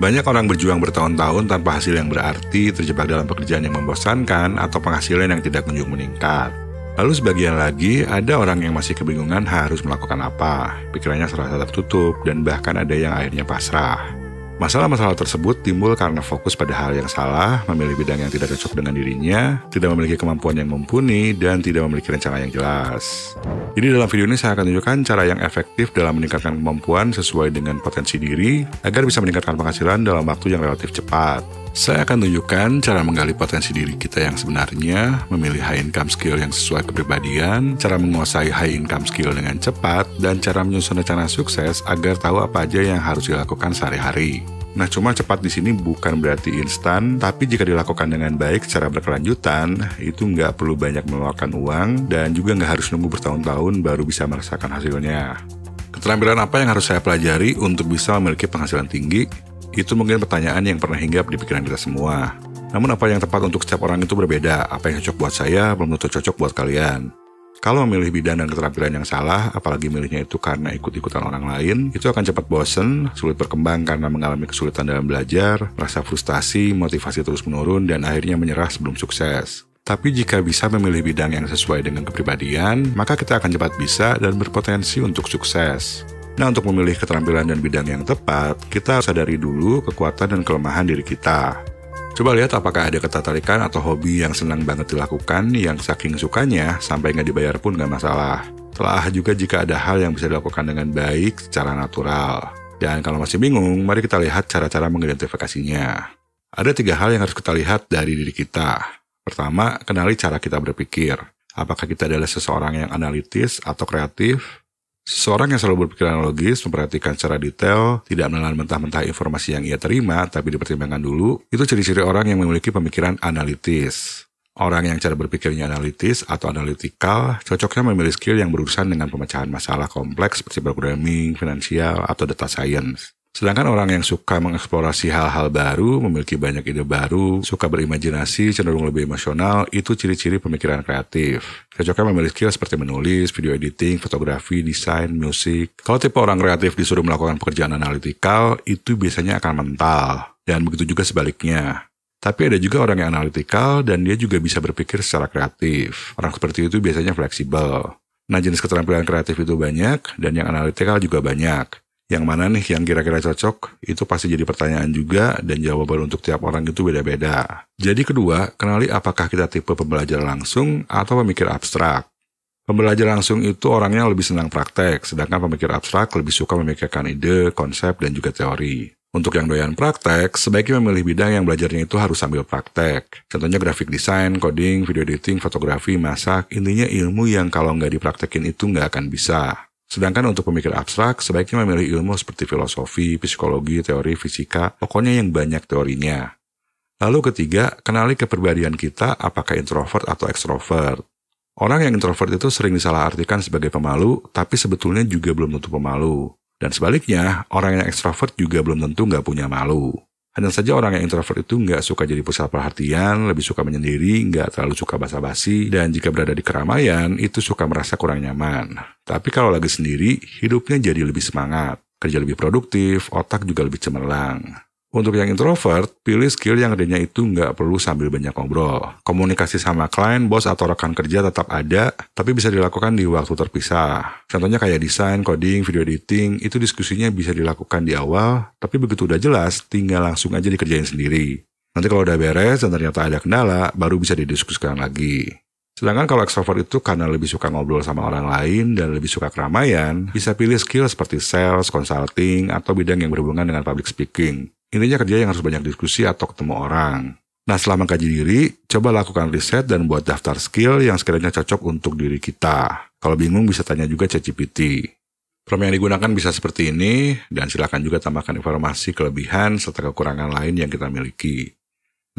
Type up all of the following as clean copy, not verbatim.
Banyak orang berjuang bertahun-tahun tanpa hasil yang berarti, terjebak dalam pekerjaan yang membosankan, atau penghasilan yang tidak kunjung meningkat. Lalu sebagian lagi, ada orang yang masih kebingungan harus melakukan apa. Pikirannya serasa tertutup, dan bahkan ada yang akhirnya pasrah. Masalah-masalah tersebut timbul karena fokus pada hal yang salah, memilih bidang yang tidak cocok dengan dirinya, tidak memiliki kemampuan yang mumpuni, dan tidak memiliki rencana yang jelas. Jadi dalam video ini saya akan tunjukkan cara yang efektif dalam meningkatkan kemampuan sesuai dengan potensi diri, agar bisa meningkatkan penghasilan dalam waktu yang relatif cepat. Saya akan tunjukkan cara menggali potensi diri kita yang sebenarnya, memilih high income skill yang sesuai kepribadian, cara menguasai high income skill dengan cepat, dan cara menyusun rencana sukses agar tahu apa aja yang harus dilakukan sehari-hari. Nah, cuma cepat di sini bukan berarti instan, tapi jika dilakukan dengan baik secara berkelanjutan, itu nggak perlu banyak mengeluarkan uang, dan juga nggak harus nunggu bertahun-tahun baru bisa merasakan hasilnya. Keterampilan apa yang harus saya pelajari untuk bisa memiliki penghasilan tinggi? Itu mungkin pertanyaan yang pernah hinggap di pikiran kita semua. Namun apa yang tepat untuk setiap orang itu berbeda. Apa yang cocok buat saya belum tentu cocok buat kalian. Kalau memilih bidang dan keterampilan yang salah, apalagi milihnya itu karena ikut-ikutan orang lain, itu akan cepat bosen, sulit berkembang karena mengalami kesulitan dalam belajar, merasa frustasi, motivasi terus menurun, dan akhirnya menyerah sebelum sukses. Tapi jika bisa memilih bidang yang sesuai dengan kepribadian, maka kita akan cepat bisa dan berpotensi untuk sukses. Nah, untuk memilih keterampilan dan bidang yang tepat, kita harus sadari dulu kekuatan dan kelemahan diri kita. Coba lihat apakah ada ketertarikan atau hobi yang senang banget dilakukan, yang saking sukanya sampai nggak dibayar pun nggak masalah. Telah juga jika ada hal yang bisa dilakukan dengan baik secara natural. Dan kalau masih bingung, mari kita lihat cara-cara mengidentifikasinya. Ada 3 hal yang harus kita lihat dari diri kita. Pertama, kenali cara kita berpikir. Apakah kita adalah seseorang yang analitis atau kreatif? Seseorang yang selalu berpikiran logis, memperhatikan secara detail, tidak menelan mentah-mentah informasi yang ia terima, tapi dipertimbangkan dulu, itu ciri-ciri orang yang memiliki pemikiran analitis. Orang yang cara berpikirnya analitis atau analytical, cocoknya memilih skill yang berurusan dengan pemecahan masalah kompleks seperti programming, finansial, atau data science. Sedangkan orang yang suka mengeksplorasi hal-hal baru, memiliki banyak ide baru, suka berimajinasi, cenderung lebih emosional, itu ciri-ciri pemikiran kreatif. Cocoknya memilih skill seperti menulis, video editing, fotografi, desain, musik. Kalau tipe orang kreatif disuruh melakukan pekerjaan analitikal, itu biasanya akan mental. Dan begitu juga sebaliknya. Tapi ada juga orang yang analitikal dan dia juga bisa berpikir secara kreatif. Orang seperti itu biasanya fleksibel. Nah, jenis keterampilan kreatif itu banyak, dan yang analitikal juga banyak. Yang mana nih yang kira-kira cocok? Itu pasti jadi pertanyaan juga, dan jawaban untuk tiap orang itu beda-beda. Jadi kedua, kenali apakah kita tipe pembelajar langsung atau pemikir abstrak. Pembelajar langsung itu orangnya lebih senang praktek, sedangkan pemikir abstrak lebih suka memikirkan ide, konsep, dan juga teori. Untuk yang doyan praktek, sebaiknya memilih bidang yang belajarnya itu harus sambil praktek. Contohnya graphic design, coding, video editing, fotografi, masak, intinya ilmu yang kalau nggak dipraktekin itu nggak akan bisa. Sedangkan untuk pemikir abstrak, sebaiknya memilih ilmu seperti filosofi, psikologi, teori, fisika, pokoknya yang banyak teorinya. Lalu ketiga, kenali kepribadian kita apakah introvert atau extrovert. Orang yang introvert itu sering disalahartikan sebagai pemalu, tapi sebetulnya juga belum tentu pemalu. Dan sebaliknya, orang yang extrovert juga belum tentu nggak punya malu. Hanya saja orang yang introvert itu nggak suka jadi pusat perhatian, lebih suka menyendiri, nggak terlalu suka basa-basi, dan jika berada di keramaian, itu suka merasa kurang nyaman. Tapi kalau lagi sendiri, hidupnya jadi lebih semangat, kerja lebih produktif, otak juga lebih cemerlang. Untuk yang introvert, pilih skill yang adanya itu nggak perlu sambil banyak ngobrol. Komunikasi sama klien, bos, atau rekan kerja tetap ada, tapi bisa dilakukan di waktu terpisah. Contohnya kayak desain, coding, video editing, itu diskusinya bisa dilakukan di awal, tapi begitu udah jelas, tinggal langsung aja dikerjain sendiri. Nanti kalau udah beres dan ternyata ada kendala, baru bisa didiskusikan lagi. Sedangkan kalau extrovert itu karena lebih suka ngobrol sama orang lain dan lebih suka keramaian, bisa pilih skill seperti sales, consulting, atau bidang yang berhubungan dengan public speaking. Intinya kerja yang harus banyak diskusi atau ketemu orang. Nah, setelah mengkaji diri, coba lakukan riset dan buat daftar skill yang sekiranya cocok untuk diri kita. Kalau bingung bisa tanya juga ChatGPT. Prompt yang digunakan bisa seperti ini, dan silakan juga tambahkan informasi kelebihan serta kekurangan lain yang kita miliki.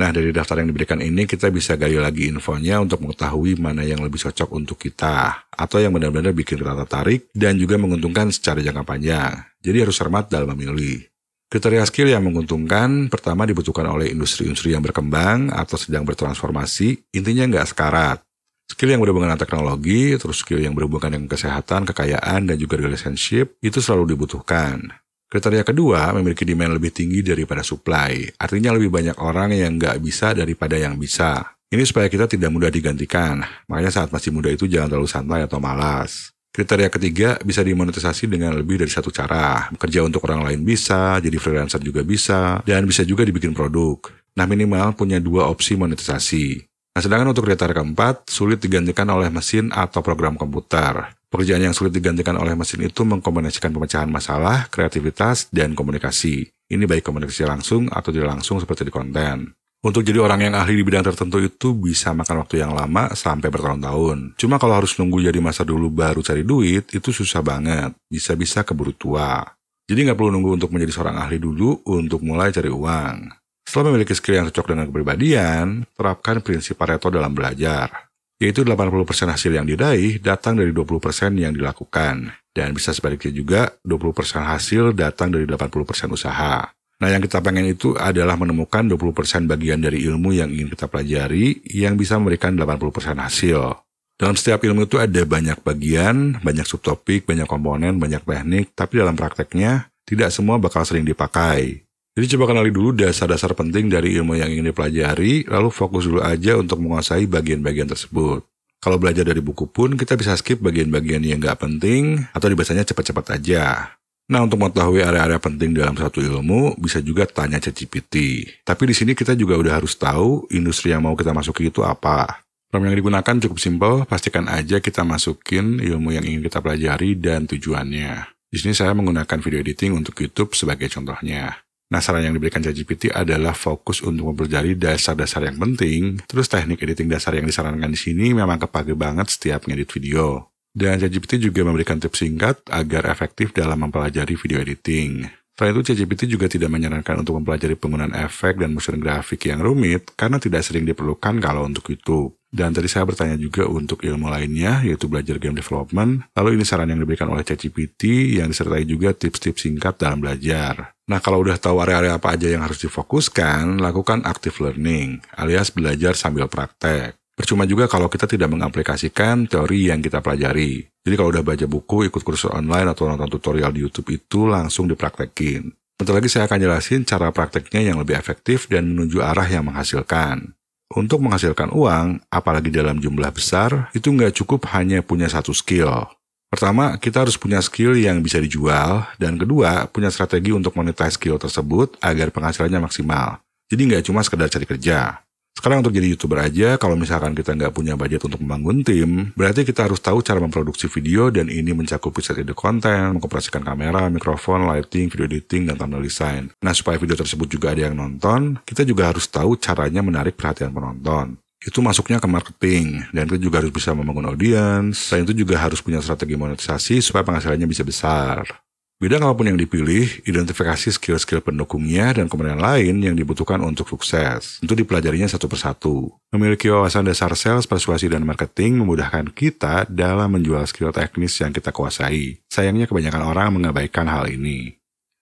Nah, dari daftar yang diberikan ini, kita bisa gali lagi infonya untuk mengetahui mana yang lebih cocok untuk kita, atau yang benar-benar bikin kita tertarik, dan juga menguntungkan secara jangka panjang. Jadi harus cermat dalam memilih. Kriteria skill yang menguntungkan, pertama dibutuhkan oleh industri-industri yang berkembang atau sedang bertransformasi, intinya nggak sekarat. Skill yang berhubungan dengan teknologi, terus skill yang berhubungan dengan kesehatan, kekayaan, dan juga relationship, itu selalu dibutuhkan. Kriteria kedua, memiliki demand lebih tinggi daripada supply. Artinya lebih banyak orang yang nggak bisa daripada yang bisa. Ini supaya kita tidak mudah digantikan. Makanya saat masih muda itu jangan terlalu santai atau malas. Kriteria ketiga, bisa dimonetisasi dengan lebih dari satu cara. Bekerja untuk orang lain bisa, jadi freelancer juga bisa, dan bisa juga dibikin produk. Nah, minimal punya 2 opsi monetisasi. Nah, sedangkan untuk kriteria keempat, sulit digantikan oleh mesin atau program komputer. Pekerjaan yang sulit digantikan oleh mesin itu mengkombinasikan pemecahan masalah, kreativitas, dan komunikasi. Ini baik komunikasi langsung atau tidak langsung seperti di konten. Untuk jadi orang yang ahli di bidang tertentu itu bisa makan waktu yang lama sampai bertahun-tahun. Cuma kalau harus nunggu jadi masa dulu baru cari duit, itu susah banget. Bisa-bisa keburu tua. Jadi nggak perlu nunggu untuk menjadi seorang ahli dulu untuk mulai cari uang. Setelah memiliki skill yang cocok dengan kepribadian, terapkan prinsip Pareto dalam belajar. Yaitu 80% hasil yang diraih datang dari 20% yang dilakukan. Dan bisa sebaliknya juga, 20% hasil datang dari 80% usaha. Nah, yang kita pengen itu adalah menemukan 20% bagian dari ilmu yang ingin kita pelajari yang bisa memberikan 80% hasil. Dalam setiap ilmu itu ada banyak bagian, banyak subtopik, banyak komponen, banyak teknik, tapi dalam prakteknya tidak semua bakal sering dipakai. Jadi coba kenali dulu dasar-dasar penting dari ilmu yang ingin dipelajari, lalu fokus dulu aja untuk menguasai bagian-bagian tersebut. Kalau belajar dari buku pun, kita bisa skip bagian-bagian yang nggak penting, atau dibacanya cepat-cepat aja. Nah, untuk mengetahui area-area penting dalam satu ilmu, bisa juga tanya ChatGPT. Tapi di sini kita juga udah harus tahu industri yang mau kita masuki itu apa. Prompt yang digunakan cukup simpel, pastikan aja kita masukin ilmu yang ingin kita pelajari dan tujuannya. Di sini saya menggunakan video editing untuk YouTube sebagai contohnya. Nah, saran yang diberikan ChatGPT adalah fokus untuk mempelajari dasar-dasar yang penting, terus teknik editing dasar yang disarankan di sini memang kepake banget setiap ngedit video. Dan ChatGPT juga memberikan tips singkat agar efektif dalam mempelajari video editing. Selain itu, ChatGPT juga tidak menyarankan untuk mempelajari penggunaan efek dan motion grafik yang rumit karena tidak sering diperlukan kalau untuk YouTube. Dan tadi saya bertanya juga untuk ilmu lainnya, yaitu belajar game development. Lalu ini saran yang diberikan oleh ChatGPT yang disertai juga tips-tips singkat dalam belajar. Nah, kalau udah tahu area-area apa aja yang harus difokuskan, lakukan active learning, alias belajar sambil praktek. Percuma juga kalau kita tidak mengaplikasikan teori yang kita pelajari. Jadi kalau udah baca buku, ikut kursus online, atau nonton tutorial di YouTube itu langsung dipraktekin. Bentar lagi saya akan jelasin cara prakteknya yang lebih efektif dan menuju arah yang menghasilkan. Untuk menghasilkan uang, apalagi dalam jumlah besar, itu nggak cukup hanya punya satu skill. Pertama, kita harus punya skill yang bisa dijual, dan kedua, punya strategi untuk monetize skill tersebut agar penghasilannya maksimal. Jadi nggak cuma sekedar cari kerja. Sekarang untuk jadi YouTuber aja, kalau misalkan kita nggak punya budget untuk membangun tim, berarti kita harus tahu cara memproduksi video dan ini mencakup riset ide konten, mengoperasikan kamera, mikrofon, lighting, video editing, dan thumbnail design. Nah, supaya video tersebut juga ada yang nonton, kita juga harus tahu caranya menarik perhatian penonton. Itu masuknya ke marketing, dan kita juga harus bisa membangun audiens, selain itu juga harus punya strategi monetisasi supaya penghasilannya bisa besar. Bidang apapun yang dipilih, identifikasi skill-skill pendukungnya dan komponen lain yang dibutuhkan untuk sukses. Itu dipelajarinya satu persatu. Memiliki wawasan dasar sales, persuasi, dan marketing memudahkan kita dalam menjual skill teknis yang kita kuasai. Sayangnya kebanyakan orang mengabaikan hal ini.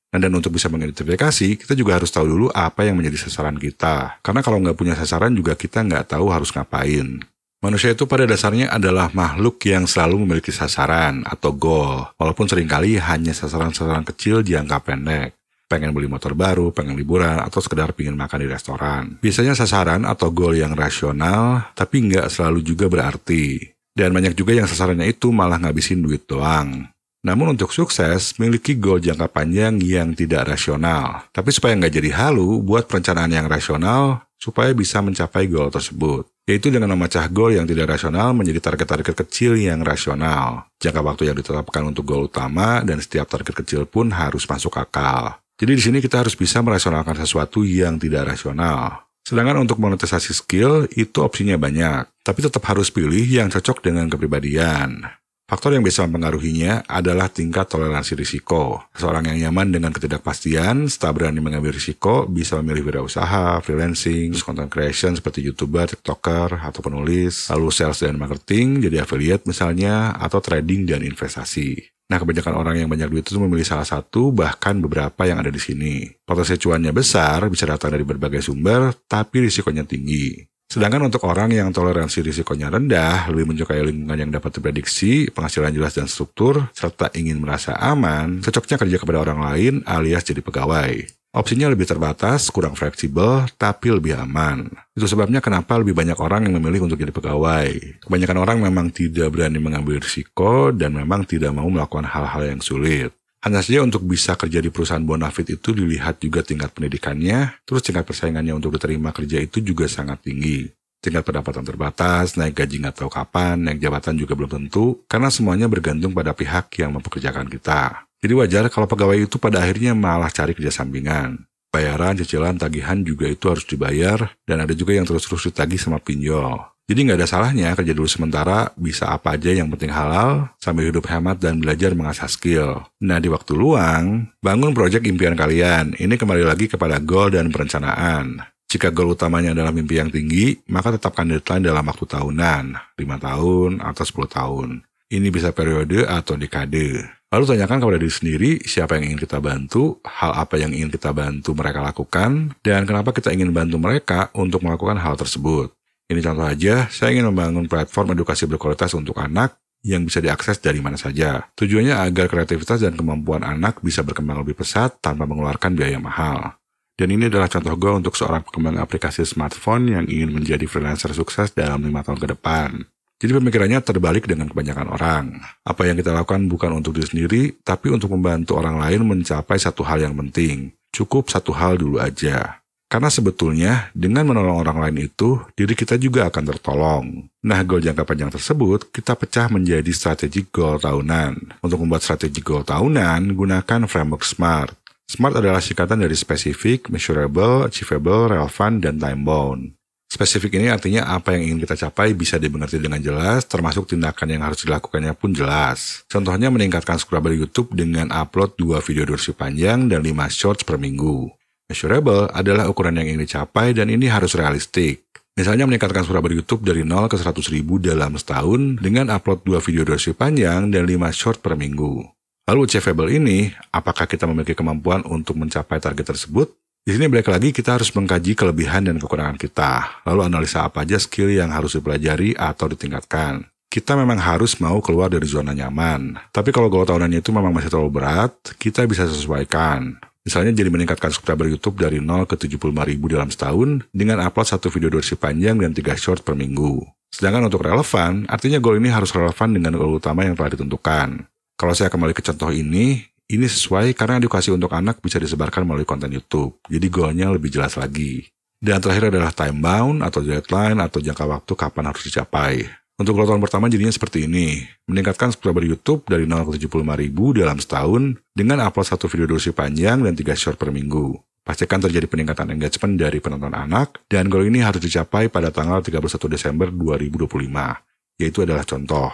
Dan untuk bisa mengidentifikasi, kita juga harus tahu dulu apa yang menjadi sasaran kita. Karena kalau nggak punya sasaran juga kita nggak tahu harus ngapain. Manusia itu pada dasarnya adalah makhluk yang selalu memiliki sasaran atau goal, walaupun seringkali hanya sasaran-sasaran kecil di jangka pendek. Pengen beli motor baru, pengen liburan, atau sekedar pengen makan di restoran. Biasanya sasaran atau goal yang rasional, tapi nggak selalu juga berarti. Dan banyak juga yang sasarannya itu malah ngabisin duit doang. Namun untuk sukses, miliki goal jangka panjang yang tidak rasional. Tapi supaya nggak jadi halu, buat perencanaan yang rasional, supaya bisa mencapai goal tersebut. Yaitu dengan memecah goal yang tidak rasional menjadi target-target kecil yang rasional. Jangka waktu yang ditetapkan untuk goal utama dan setiap target kecil pun harus masuk akal. Jadi di sini kita harus bisa merasionalkan sesuatu yang tidak rasional. Sedangkan untuk monetisasi skill itu opsinya banyak, tapi tetap harus pilih yang cocok dengan kepribadian. Faktor yang bisa mempengaruhinya adalah tingkat toleransi risiko. Seseorang yang nyaman dengan ketidakpastian, setelah berani mengambil risiko, bisa memilih wirausaha, freelancing, content creation seperti YouTuber, TikToker, atau penulis, lalu sales dan marketing, jadi affiliate misalnya, atau trading dan investasi. Nah, kebanyakan orang yang banyak duit itu memilih salah satu, bahkan beberapa yang ada di sini. Potensi cuannya besar, bisa datang dari berbagai sumber, tapi risikonya tinggi. Sedangkan untuk orang yang toleransi risikonya rendah, lebih menyukai lingkungan yang dapat diprediksi, penghasilan jelas dan struktur, serta ingin merasa aman, cocoknya kerja kepada orang lain alias jadi pegawai. Opsinya lebih terbatas, kurang fleksibel, tapi lebih aman. Itu sebabnya kenapa lebih banyak orang yang memilih untuk jadi pegawai. Kebanyakan orang memang tidak berani mengambil risiko dan memang tidak mau melakukan hal-hal yang sulit. Hanya saja untuk bisa kerja di perusahaan bonafit itu dilihat juga tingkat pendidikannya, terus tingkat persaingannya untuk diterima kerja itu juga sangat tinggi. Tingkat pendapatan terbatas, naik gaji nggak tahu kapan, naik jabatan juga belum tentu, karena semuanya bergantung pada pihak yang mempekerjakan kita. Jadi wajar kalau pegawai itu pada akhirnya malah cari kerja sampingan. Bayaran, cicilan, tagihan juga itu harus dibayar, dan ada juga yang terus-terus ditagih sama pinjol. Jadi nggak ada salahnya kerja dulu sementara, bisa apa aja yang penting halal, sambil hidup hemat dan belajar mengasah skill. Nah di waktu luang, bangun proyek impian kalian. Ini kembali lagi kepada goal dan perencanaan. Jika goal utamanya adalah mimpi yang tinggi, maka tetapkan deadline dalam waktu tahunan, 5 tahun atau 10 tahun. Ini bisa periode atau dekade. Lalu tanyakan kepada diri sendiri siapa yang ingin kita bantu, hal apa yang ingin kita bantu mereka lakukan, dan kenapa kita ingin bantu mereka untuk melakukan hal tersebut. Ini contoh aja, saya ingin membangun platform edukasi berkualitas untuk anak yang bisa diakses dari mana saja. Tujuannya agar kreativitas dan kemampuan anak bisa berkembang lebih pesat tanpa mengeluarkan biaya mahal. Dan ini adalah contoh gue untuk seorang pengembang aplikasi smartphone yang ingin menjadi freelancer sukses dalam 5 tahun ke depan. Jadi pemikirannya terbalik dengan kebanyakan orang. Apa yang kita lakukan bukan untuk diri sendiri, tapi untuk membantu orang lain mencapai satu hal yang penting. Cukup satu hal dulu aja. Karena sebetulnya, dengan menolong orang lain itu, diri kita juga akan tertolong. Nah, goal jangka panjang tersebut, kita pecah menjadi strategic goal tahunan. Untuk membuat strategic goal tahunan, gunakan framework SMART. SMART adalah singkatan dari specific, measurable, achievable, relevant, dan time-bound. Spesifik ini artinya apa yang ingin kita capai bisa dimengerti dengan jelas, termasuk tindakan yang harus dilakukannya pun jelas. Contohnya meningkatkan subscriber YouTube dengan upload 2 video durasi panjang dan 5 shorts per minggu. Measurable adalah ukuran yang ingin dicapai dan ini harus realistik. Misalnya meningkatkan subscriber YouTube dari 0 ke 100 ribu dalam setahun dengan upload 2 video durasi panjang dan 5 short per minggu. Lalu achievable ini, apakah kita memiliki kemampuan untuk mencapai target tersebut? Di sini balik lagi kita harus mengkaji kelebihan dan kekurangan kita, lalu analisa apa aja skill yang harus dipelajari atau ditingkatkan. Kita memang harus mau keluar dari zona nyaman, tapi kalau goal tahunannya itu memang masih terlalu berat, kita bisa sesuaikan. Misalnya jadi meningkatkan subscriber YouTube dari 0 ke 75 ribu dalam setahun dengan upload 1 video durasi panjang dan 3 short per minggu. Sedangkan untuk relevan, artinya goal ini harus relevan dengan goal utama yang telah ditentukan. Kalau saya kembali ke contoh ini sesuai karena edukasi untuk anak bisa disebarkan melalui konten YouTube, jadi goalnya lebih jelas lagi. Dan terakhir adalah time bound atau deadline atau jangka waktu kapan harus dicapai. Untuk goal tahun pertama jadinya seperti ini, meningkatkan subscriber YouTube dari 0 ke 75 ribu dalam setahun dengan upload 1 video durasi panjang dan 3 short per minggu. Pastikan terjadi peningkatan engagement dari penonton anak, dan goal ini harus dicapai pada tanggal 31 Desember 2025, yaitu adalah contoh.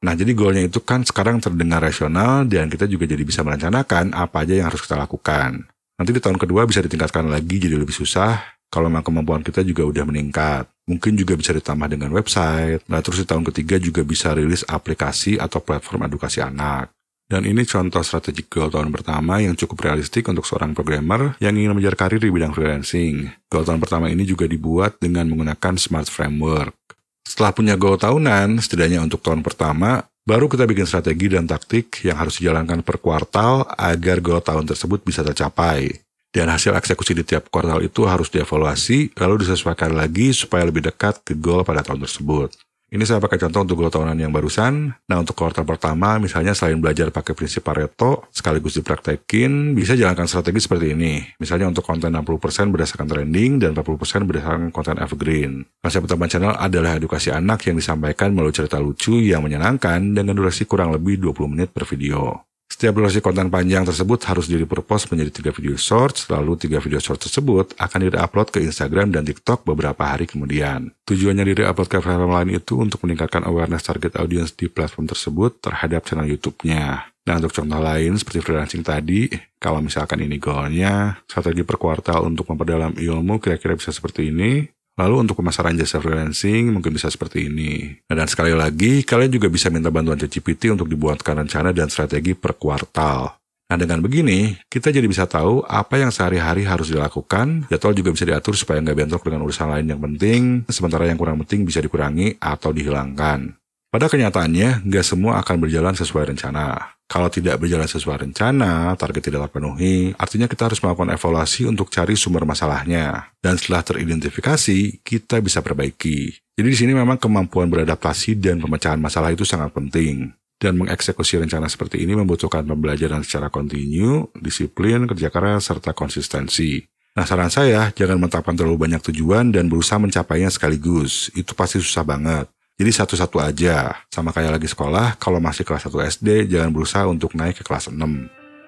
Nah, jadi goalnya itu kan sekarang terdengar rasional dan kita juga jadi bisa merencanakan apa aja yang harus kita lakukan. Nanti di tahun kedua bisa ditingkatkan lagi jadi lebih susah kalau memang kemampuan kita juga udah meningkat. Mungkin juga bisa ditambah dengan website. Nah, terus di tahun ketiga juga bisa rilis aplikasi atau platform edukasi anak. Dan ini contoh strategic goal tahun pertama yang cukup realistik untuk seorang programmer yang ingin mengejar karir di bidang freelancing. Goal tahun pertama ini juga dibuat dengan menggunakan SMART Framework. Setelah punya goal tahunan, setidaknya untuk tahun pertama, baru kita bikin strategi dan taktik yang harus dijalankan per kuartal agar goal tahun tersebut bisa tercapai. Dan hasil eksekusi di tiap kuartal itu harus dievaluasi, lalu disesuaikan lagi supaya lebih dekat ke goal pada tahun tersebut. Ini saya pakai contoh untuk goal tahunan yang barusan. Nah, untuk kuartal pertama, misalnya selain belajar pakai prinsip Pareto, sekaligus dipraktekin, bisa jalankan strategi seperti ini. Misalnya untuk konten 60% berdasarkan trending dan 40% berdasarkan konten evergreen. Konsep utama channel adalah edukasi anak yang disampaikan melalui cerita lucu yang menyenangkan dengan durasi kurang lebih 20 menit per video. Setiap durasi konten panjang tersebut harus di-repurpose menjadi 3 video shorts, lalu 3 video shorts tersebut akan di-upload ke Instagram dan TikTok beberapa hari kemudian. Tujuannya di-upload ke platform lain itu untuk meningkatkan awareness target audience di platform tersebut terhadap channel YouTube-nya. Nah, untuk contoh lain seperti freelancing tadi, kalau misalkan ini goalnya, strategi per kuartal untuk memperdalam ilmu kira-kira bisa seperti ini. Lalu untuk pemasaran jasa freelancing mungkin bisa seperti ini. Nah, dan sekali lagi, kalian juga bisa minta bantuan ChatGPT untuk dibuatkan rencana dan strategi per kuartal. Nah, dengan begini, kita jadi bisa tahu apa yang sehari-hari harus dilakukan, jadwal juga bisa diatur supaya nggak bentrok dengan urusan lain yang penting, sementara yang kurang penting bisa dikurangi atau dihilangkan. Pada kenyataannya, nggak semua akan berjalan sesuai rencana. Kalau tidak berjalan sesuai rencana, target tidak terpenuhi, artinya kita harus melakukan evaluasi untuk cari sumber masalahnya. Dan setelah teridentifikasi, kita bisa perbaiki. Jadi di sini memang kemampuan beradaptasi dan pemecahan masalah itu sangat penting. Dan mengeksekusi rencana seperti ini membutuhkan pembelajaran secara kontinu, disiplin, kerja keras, serta konsistensi. Nah, saran saya, jangan menetapkan terlalu banyak tujuan dan berusaha mencapainya sekaligus. Itu pasti susah banget. Jadi satu-satu aja. Sama kayak lagi sekolah, kalau masih kelas 1 SD, jangan berusaha untuk naik ke kelas 6.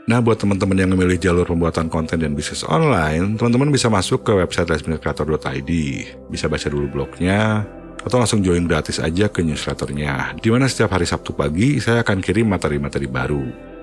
Nah, buat teman-teman yang memilih jalur pembuatan konten dan bisnis online, teman-teman bisa masuk ke website lastminutecreator.id. Bisa baca dulu blognya, atau langsung join gratis aja ke newsletternya, di mana setiap hari Sabtu pagi saya akan kirim materi-materi baru.